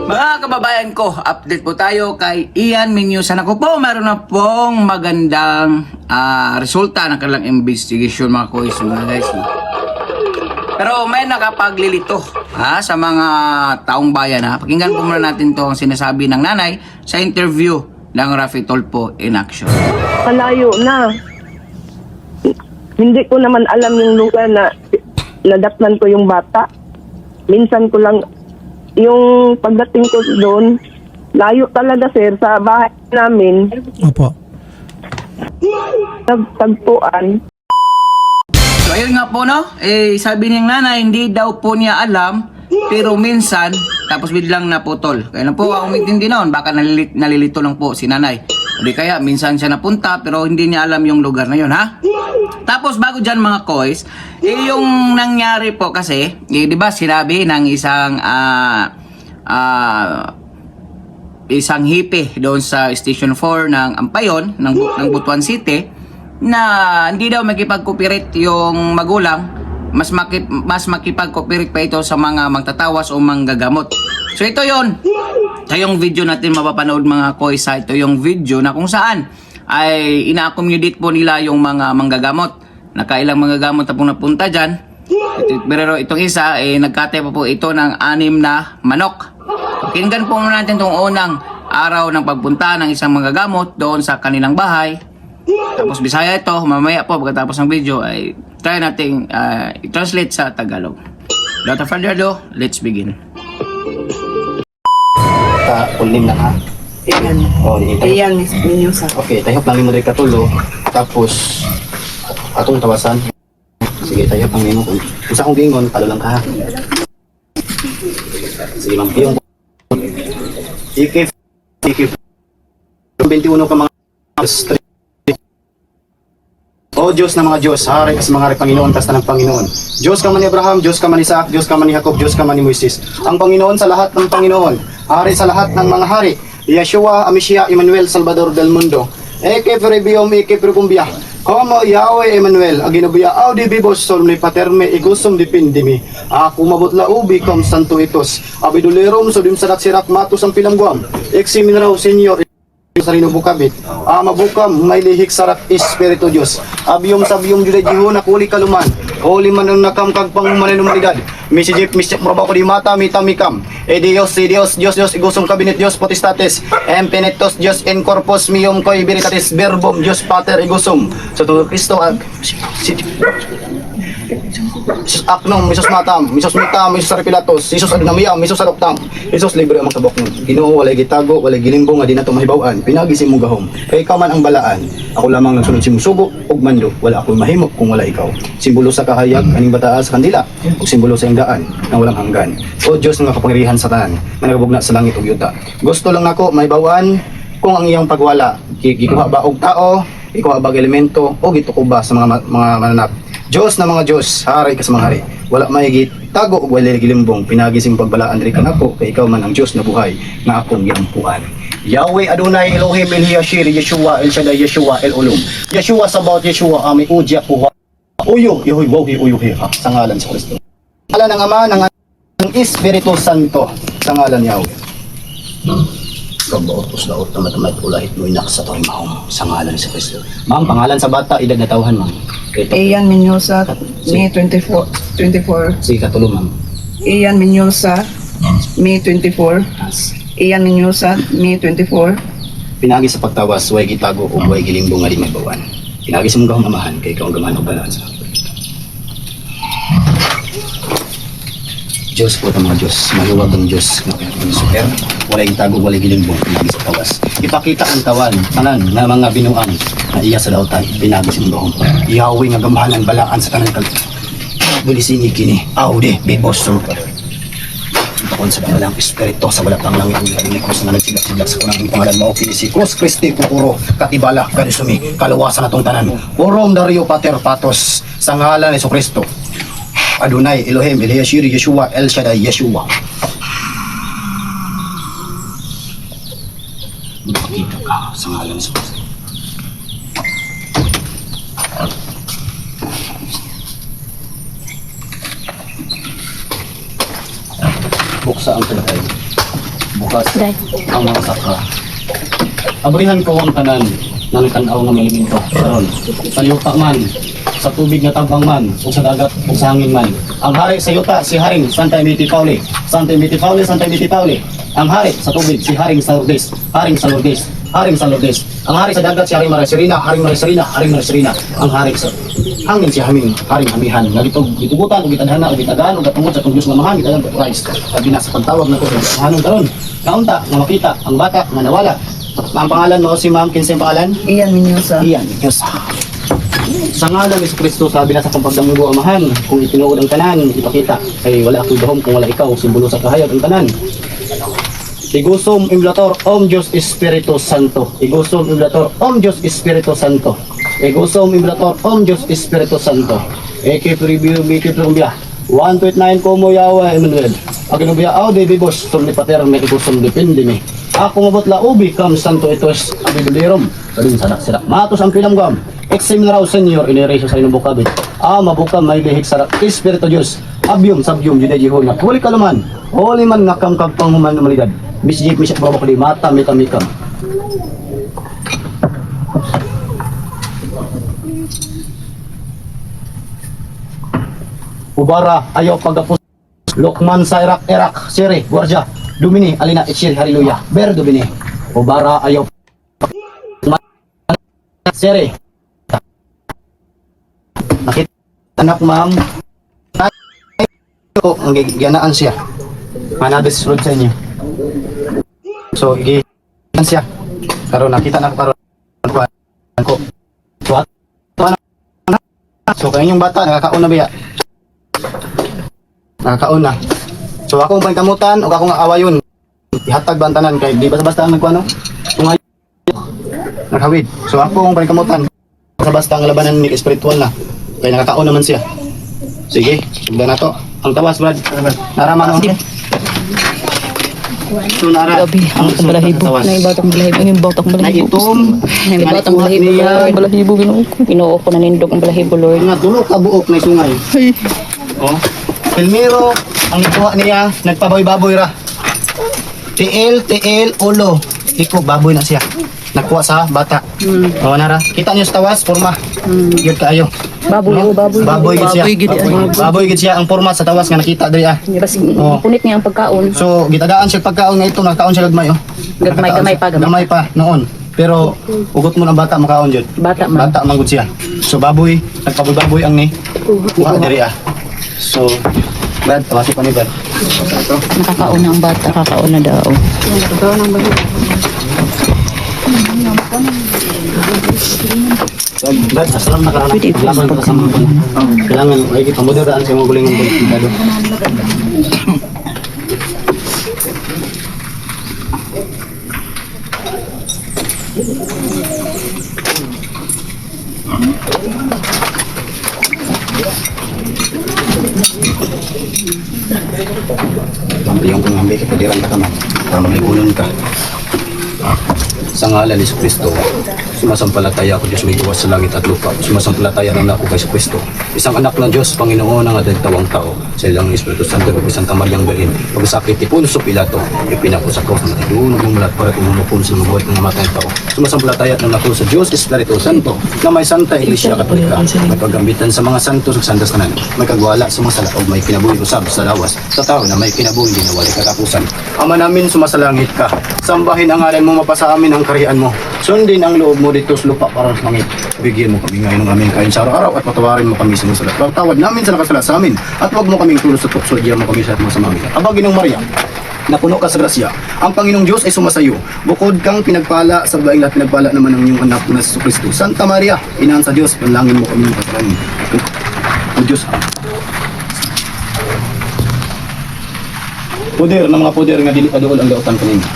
Mga kababayan ko, update po tayo kay Ian Menyosa. Ako po, meron na pong magandang resulta ng kanilang investigation mga kois mga guys. Pero may nakapaglilito sa mga taong bayan. Pakinggan po muna natin to ang sinasabi ng nanay sa interview ng Raffy Tulfo in action. Malayo na. Hindi ko naman alam yung lugar na nadatnan ko yung bata. Minsan ko lang, yung pagdating ko doon, layo talaga sir, sa bahay namin. Opo. Nagtagpuan. So ayun nga po no, sabi niyang nanay, hindi daw po niya alam, pero minsan, tapos biglang naputol. Kaya lang po, ang umintindi noon, baka nalilito lang po si nanay. Hindi kaya, minsan siya napunta, pero hindi niya alam yung lugar na yun, ha? Tapos bago dyan mga kois, yung nangyari po kasi, di ba sinabi ng isang hippie doon sa Station 4 ng Ampayon, ng Butuan City, na hindi daw makipag-cooperate yung magulang, mas makipag-cooperate pa ito sa mga magtatawas o manggagamot. So ito yon. Ito yung video natin mapapanood mga kois. Ito yung video na kung saan ay ina-accommodate po nila yung mga manggagamot. Nakailang manggagamot na pong napunta dyan. Pero itong isa, nagkate pa po ito ng 6 na manok. Pakinggan po muna natin itong unang araw ng pagpunta ng isang manggagamot doon sa kanilang bahay. Tapos Bisaya ito, mamaya po pagkatapos ng video ay try nating i-translate sa Tagalog. Without further ado, let's begin. Kulim na ha. Iyan. Oh, dito. Iyan, Menyosa. Okay, tahop lang mo rin katulo. Tapos, atong tawasan. Sige, tahop lang mo. Kung sa akong gingon, talo lang ka ha. Sige, ma'am. Yung ikif 21 ka mga O Diyos na mga Diyos, hari kas mga hari Panginoon, tas ng Panginoon. Diyos ka man ni Abraham, Diyos ka man ni Isaac, Diyos ka man ni Jacob, Diyos ka man ni Moises. Ang Panginoon sa lahat ng Panginoon, hari sa lahat ng mga hari. Yeshua, Amishia, Emmanuel, Salvador del Mundo. Eke Ferebium, Eke Precumbia. Como Yahweh Emmanuel, aginubiya audi bibos solmni paterme igusum dipindimi. Ako mabutla ubi kom santo itos. Abidulerum sodim sadak sirak matus ang pilangguam. Eximinraw senior sarino bukabit. Mabukam may lihik sarak Espiritu Diyos. Abiyom sabiyom juda jihuna kuli kaluman. Holy manang nakam kagpang maninumidad. Misijip proba ko di mata mitamikam. Dios, Dios igusum kabinet Dios potestates. Empenitos Dios in corpus mium koi veritatis verbum Dios Pater igusum. Sa so, Kristo ag Isus aknom, Isus matam, Isus mitam, Isus aripilatos, Isus adunamiyam, Isus adoptam, Isus libre ang magtabok nun. Ginoo, walay gitago, walay gilimbong, nga di na tumahibawan, pinagisi mong gahom. Kay ikaw man ang balaan, ako lamang nagsunod si musubok, ug mando, wala ako'y mahimok kung wala ikaw. Simbolo sa kahayag, aning bataas sa kandila, ug simbolo sa ingdaan, na walang hanggan. O Diyos nga kapangyarihan sa tanan, nga nagabugna sa langit ug yuta. Gusto lang nako mahibawan kung ang iyong pagwala, gikuha ba og tao, gikuha ba og elemento, o gituko ba sa mga mananap. Diyos na mga Diyos, hari ka sa mga hari. Wala mahigit, tago o wala gilimbong, pinagising pagbalaan rin ka na po, kay ikaw man ang Diyos na buhay, na akong giampuan. Yahweh Adonai Elohim El Yashir, Yeshua El Shaddai, Yeshua El Ulum. Yeshua Sabaoth, Yeshua Ami Ujia Puha. Uyo, Yahoy Wogi, Uyo Hiha, sa ngalan sa Kristo. Sa ngalan ng Ama, ng Espiritu Santo, sa ngalan ni Yahweh. Kabaotos daot na matamay ulahit mo inak sa to'y mahong sa ngalan sa Kristo. Ma'am, pangalan sa bata, edad na tauhan, ma'am. Iyan Menyosa, May 24. Sige, katulo, ma'am. Iyan Menyosa, May 24. Iyan Menyosa, May 24. Pinagi sa pagtawas, way gitago o way gilimbong nga di may bawan. Pinagi sa mong gahong amahan, kay ikaw ang gamahan o balaan sa Diyos po mga Diyos, mahiwag ang Diyos na super, walay tago, walay gilimbong, pinagi sa tawas. Ipakita ang tawan, tanan na mga binuang na iya sa dautan, pinagi sa mundong. Yahweh nga gamahan ang balaan sa tanan kag bulisingi kini, aude, bibosor. Takon sa balang espiritu sa wala pang langit ang ko sa nagsigak sa kunang pangalan mo si Cruz Christi Pupuro katibala kadisumi kaluwasan atong tanan. Orom Dario Pater Patos sa ngalan ni Kristo. Adonai, Elohim, El Yashir, Yeshua, El Shaddai, Yeshua. Magpakita ka sa ngalan sa Kristo. Buksa ang pinatay. bukas ang mga saka. Abrihan ko ang tanan ng tanaw nga may elemento karon sa yuta man, sa tubig nga tabang man, o sa dagat o sa hangin man. Ang hari sa yuta si Haring Santa Emiti Pauli, Santa Emiti Pauli, Santa Emiti Pauli. Ang hari sa tubig si Haring sa Lourdes, Haring sa Lourdes, Haring sa Lourdes. Ang hari sa dagat si Haring Marisirina, Haring Marisirina, Haring Marisirina. Ang hari sa hangin si Haring Hamihan. Nagitog gitugutan, ug gitadhana, ug gitagaan, ug gatungod sa Diyos nga mahan, gitagan ko Christ. Sabi na sa pagtawag na ko sa hanong karon. Kaunta nga makita ang bata nga nawala. Ang pangalan mo si Ma'am, kinsa ang pangalan? Iyan Minyosa. Iyan, Diyos. Sa ngalan ni Kristo, sabi na sa pagdamgo amahan, kung itinuod ang tanan, ipakita, ay wala akong dahom kung wala ikaw, simbolo sa kahayag ang tanan. Igusom Imlator, Om Diyos Espiritu Santo. Igusom Imlator, Om Diyos Espiritu Santo. Igusom Imlator, Om Diyos Espiritu Santo. Eke preview, biki plumbia. 129 Como Yahweh Emmanuel. Aginubia au de bibos, tumni pater me igusom depende me. Ako mabot la ubi kam santo itos abibilirom. Sabihin sadak sila. Matos ang pilamgam. Exim na raw senyor inireso sa inong bukabit. Mabuka may lihik sadak. Espiritu Diyos. Abyum sabyum jude jihon. Huli kaluman. Huli man nakam panghuman na malidad. Bisjip misyak babak di mata mikam. Ubara ayaw pagapos. Lokman sa Irak, Siri, Guardia, Dumini, Alina, Ichir, Hallelujah, Ber Dumini, Ubara ayaw Siri. Nakita anak ma'am, ang giganaan siya. Manabis road sa inyo. So, giganaan siya. Karon nakita na ko karon. So, kanyang bata, nakakaon na biya. Nakakaon na. So akong pangkamutan o akong awayon. Ihatag bantanan kay di basta-basta ang nagkuano. Tungay. Nakawid. So akong pangkamutan. Basta-basta ang labanan ni espiritual na. Kay nakakaon naman siya. Sige, sugdan na to. Ang tawas Brad. Naraman mo. So nara. Ang balahibo. Naibatang balahibo. Ang batang balahibo. Naitom. Naibatang balahibo. Ang balahibo ginoo ko. Ginoo ko nanindog ang balahibo Lord. Nga dulo ka buok na sungay. Oh. Elmiro, ang ikuha niya, nagpaboy-baboy ra. TL, ulo. Iko, baboy na siya. Nakuha sa bata. O, nara. Kita niyo sa tawas, forma. Yun kaayo. Baboy, No? baboy. Baboy gid siya. Baboy gid. Baboy gid siya ang forma sa tawas nga nakita diri ah. Kasi Oh. punit niya ang pagkaon. So, gitagaan siya pagkaon nga ito, nakaon siya gagmay oh. Gamay pa. Gamay pa noon. Pero ugot mo ng bata makaon jud. Bata man. Bata man gud siya. So baboy, nagpaboy-baboy ang ni. Kuha diri ah. So, Brad, tawasi pa ni Brad. Nakakaon na ang bata. Nakakaon na daw. So, Brad, asalam na karana. Kailangan ko sa mga guling. Kailangan, ay pamoderaan sa mga guling ng kumplikado. Pambayong kong ambil kepediran ka man para magligunon ka. Sa ngalan ni Kristo, sumasampalataya ako Diyos may iwas sa langit at lupa. Sumasampalataya ng ako kay Kristo. Isang anak ng Diyos, Panginoon ng adagtawang tao. Sa ilang Espiritu Santo, Santa Mariang Berlin. Pagkasakit ni Poncio Pilato, ipinako sa cross na natidunog ng mulat para tumulupon sa mga buhay ng namatay tao. Sumasampalataya ng ako sa Diyos, Espiritu Santo, na may Santa Iglesia Katolika. May paggambitan sa mga santo sa sandas tanan. May kagwala sa mga sala o may kinabuhi usab sa lawas. Sa tao na may kinabuhi din na walay katapusan. Ama namin, sumasalangit ka. Sambahin ang ngalan mo, mapasa amin ang kariyan mo. Sundin ang loob mo dito sa lupa para sa langit. Bigyan mo kami ngayon ng aming kain sa araw-araw at patawarin mo kami sa mga salat. Pagtawad namin sa nakasala sa amin at huwag mo kaming tulos sa tukso. Diyan mo kami sa mga samami. Aba, Ginong Maria, napuno ka sa grasya. Ang Panginoong Diyos ay sumasayo. Bukod kang pinagpala sa babaeng lahat pinagpala naman ng iyong anak na si Kristo. Santa Maria, Inaan sa Diyos, panalangin mo kami ng kasalanan. Ang Diyos. Poder ng mga poder nga dili paduol ang dautan kanina.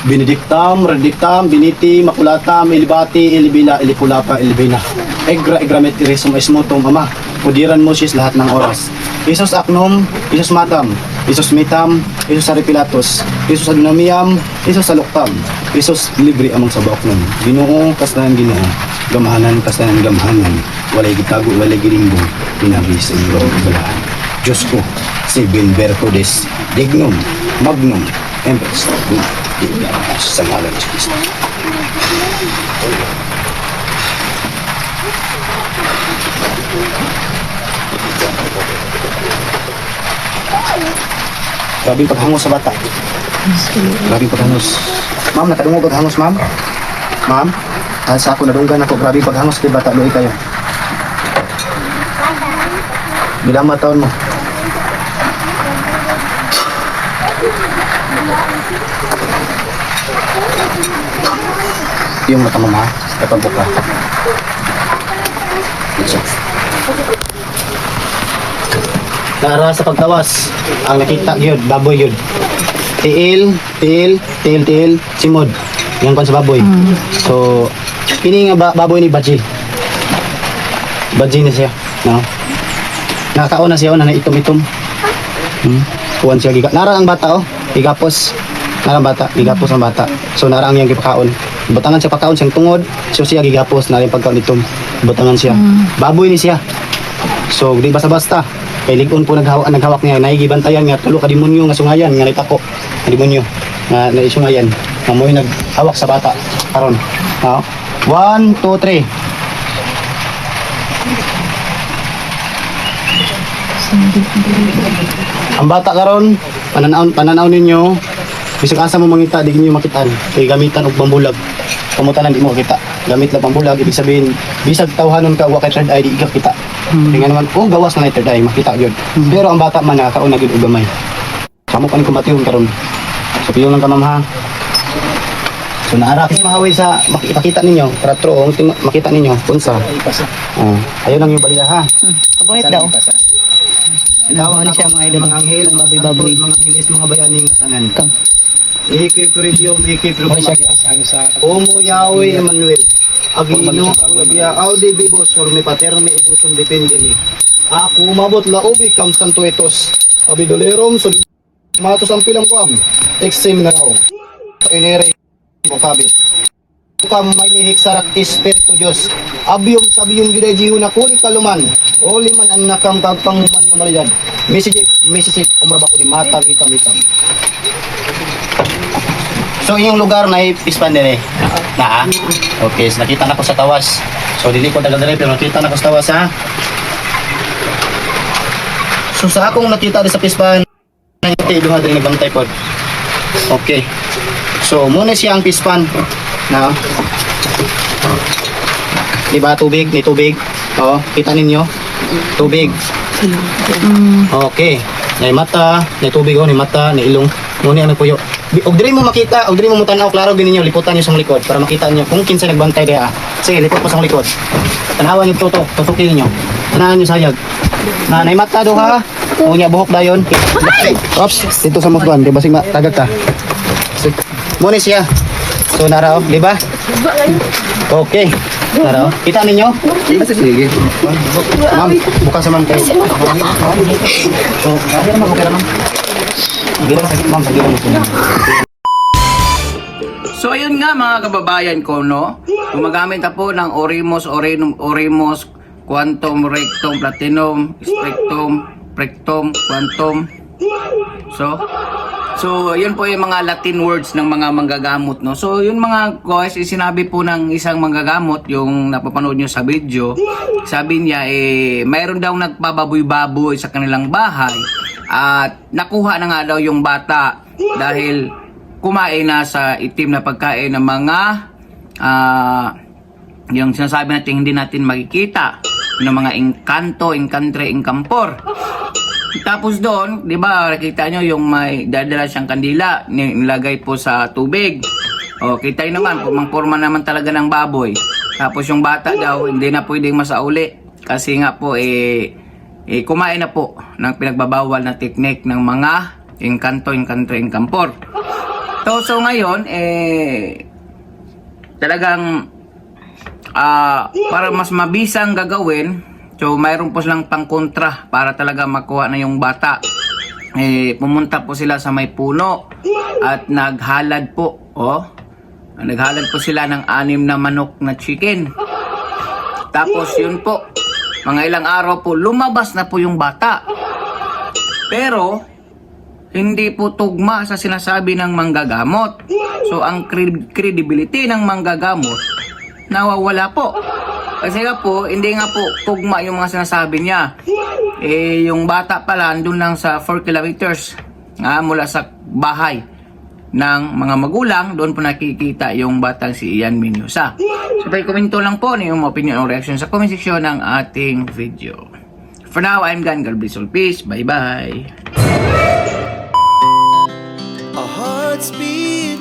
Benedictam, Redictam, Biniti, Makulatam, Ilibati, Ilibila, Ilipulapa, Ilibina. Egra, Egramet, Irisum, Esmotum, Ama. Pudiran mo siya lahat ng oras. Isus Aknom, Isus Matam, Isus Mitam, Isus Aripilatos, Isus Adunamiam, Isus Aloktam, Isus Libre among sa Baknom. Ginoo, kastanan Ginoo. Gamahanan, kastanan gamahanan. Walay gitago, walay gilimbong. Pinagi sa iyo ang kabalaan. Diyos ko, Sibin Virtudes, Dignum, Magnum, Empress, sa ngalan ni Kristo. Grabe yung paghangos sa bata. Grabe yung paghangos. Ma'am, nakadungog paghangos, ma'am. Ma'am, sa ako nadunggan ako. Grabe yung paghangos kay bata. Luwi kayo. Bilang mga taon mo? Yung mata mo, ma. Kapag buka. Ito. Nara sa pagtawas, ang nakita yun, baboy yun. Tiil, simod. Yan kon sa baboy. So, ini nga baboy ni Baji. Baji na siya, no? Nakakaon na siya, na itom-itom. Kuwan siya giga. Nara ang bata, oh. Gigapos. Nara ang bata, gigapos ang bata. So, nara ang iyang gipakaon. Butangan siya pakaon siyang tungod. So, siya gigapos, nara yung pagkaon itom. Butangan siya. Baboy ni siya. So, di basta-basta. Kay ligon po naghawak niya, naigibantayan nga tulo ka demonyo nga sungayan nga nitako. Demonyo nga naisungayan. Amoy naghawak sa bata karon. Ha? 1 2 3. Ang bata karon, pananaw ninyo. Bisag asa mo mangita, di niyo makitaan. Kay gamitan og pambulag. Kamutanan di mo kita. Gamit lang pambulag, ibig sabihin, bisag tawhanon ka, wa kay third eye, di ikaw kita. Tingnan naman, kung gawas na third eye, makita yun. Pero ang bata man, nakakaon na yun og gamay. Samo ka ni kumatihon karon. So, piyon lang ka, ma'am, ha? So, naara kasi mahawi sa, makita ninyo, tratro, makita ninyo, punsa. Ayun lang yung baliya, ha? Pagawit daw. Tawag siya mga idol, mga anghel, mga baboy, mga angeles, mga bayaning tanan. Ikip review, ikip review. Omo Yahweh Emmanuel. Agino, Agabia, Audi Bibos, Sorme Paterme, Ibuson Depende mi. Ako mabot laobi kam santo etos. Abidolerom, so matos ang pilang kuam. Exem na raw. Inere mo kabi. Kam may lihik sarak Espiritu Diyos. Abiyom sabiyong gidajiho na kuli kaluman. Oli man ang nakam kagpanguman na maliyad. Message, umraba ko di mata, mitam. So yung lugar na ispandere na okay, so nakita na ko sa tawas. So dili ko taga-dire pero nakita na ko sa tawas, ha. So sa akong nakita sa pispan hindi duha diri nagbantay pod. Okay. So muna siya ang pispan na diba tubig, ni tubig. Oh, kita ninyo. Tubig. Okay. Ni mata, ni tubig, ni mata, ni ilong. Muna ang puyo. Og diri mo makita, og diri mo tanaw klaro din ninyo, liputan niyo sa likod para makita niyo kung kinsa nagbantay diha. Sige, lipot po sa likod. Tanawan niyo toto, tutukin niyo. Tanawan niyo sayag. Na nay mata duha, unya buhok dayon. Ops, dito sa musban, di ba sing tagag ta. Muna siya. So naraw, di ba? Okay. Naraw. Kita ninyo? Sige. Ma'am, buka sa man kayo. So, kaya naman okay naman. So ayun nga mga kababayan ko, no, gumagamit na po ng Orimos, Quantum, Rectum, Platinum, Spectrum, Prectum, Quantum. So yun po yung mga Latin words ng mga manggagamot, no. So yun mga guys, sinabi po ng isang manggagamot, yung napapanood nyo sa video. Sabi niya mayroon daw nagpababoy-baboy sa kanilang bahay. At nakuha na nga daw yung bata dahil kumain na sa itim na pagkain ng mga yung sinasabi natin hindi natin makikita ng mga engkanto, engkantre, engkampor. Tapos doon, di ba, nakita nyo yung may dadala siyang kandila, nilagay po sa tubig. O, kita nyo naman, pumangporma naman talaga ng baboy. Tapos yung bata daw, hindi na pwedeng masauli. Kasi nga po, kumain na po ng pinagbabawal na teknik ng mga engkanto, engkantre, engkampor. So ngayon, talagang para mas mabisang gagawin, so mayroon po silang pangkontra para talaga makuha na yung bata. Pumunta po sila sa may puno at naghalad po. Naghalad po sila ng 6 na manok na chicken. Tapos yun po, mga ilang araw po, lumabas na po yung bata. Pero, hindi po tugma sa sinasabi ng manggagamot. So, ang credibility ng manggagamot, nawawala po. Kasi nga po, hindi nga po tugma yung mga sinasabi niya. Yung bata pala, andun lang sa 4 kilometers mula sa bahay ng mga magulang. Doon po nakikita yung batang si Ian Mendoza. So, komento lang po yung opinion o reaction sa comment section ng ating video. For now, I'm Gan. God bless all. Peace. Bye-bye. Our hearts beat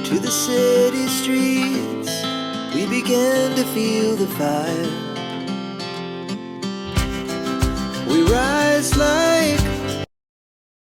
to the city streets. We began to feel the fire. We rise like